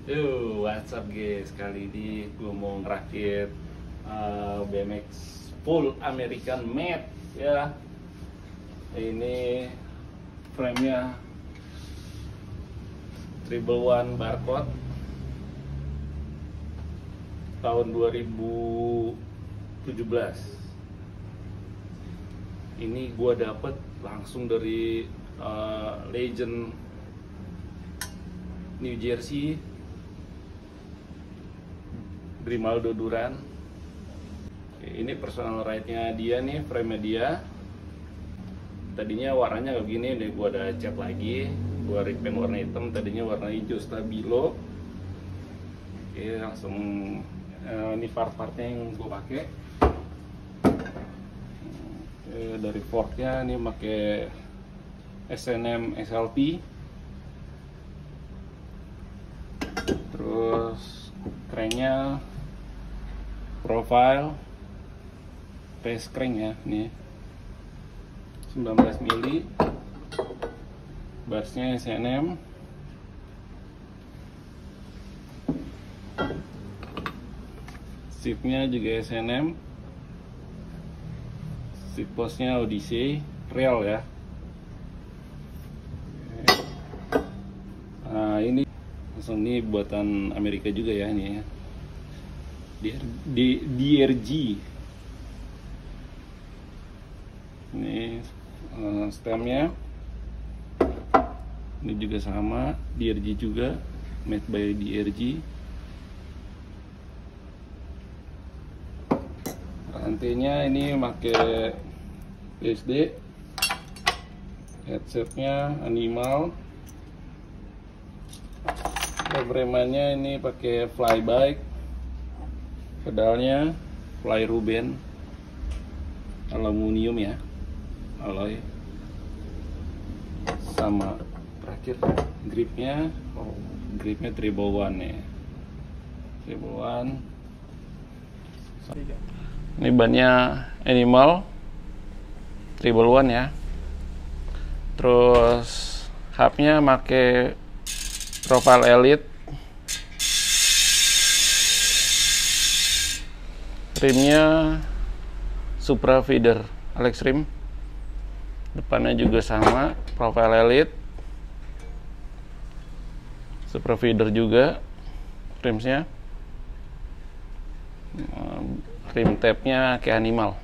What's up guys, kali ini gue mau ngerakit BMX full American made ya. Ini frame-nya Triple One Barcode tahun 2017. Ini gue dapet langsung dari Legend New Jersey, Grimaldo Duran. Ini personal ride-nya dia nih, frame-nya dia. Tadinya warnanya kayak gini, deh gua ada cat lagi, gua repaint warna hitam, tadinya warna hijau stabilo. Oke, langsung ini part-partnya yang gua pakai. Dari forknya ini pakai SNM SLP. Terus cranknya profile face crank ya, nih 19 mili, bassnya SNM, seatnya juga SNM, seat postnya Odyssey real ya. Nah ini langsung nih buatan Amerika juga ya, ini ya. DRG ini stemnya ini juga sama, DRG juga, made by DRG. Rantainya ini pakai PSD, headsetnya Animal, remannya ini pakai Flybike, pedalnya Fly Ruben aluminium ya, alloy. Sama terakhir gripnya, gripnya Triple One ya, Triple One. Ini bannya Animal Triple One ya. Terus hubnya pakai Profile Elite. Rimnya Supra Feeder Alex rim. Depannya juga sama, Profile Elite. Supra Feeder juga rimsnya. Rim tabnya kayak Animal.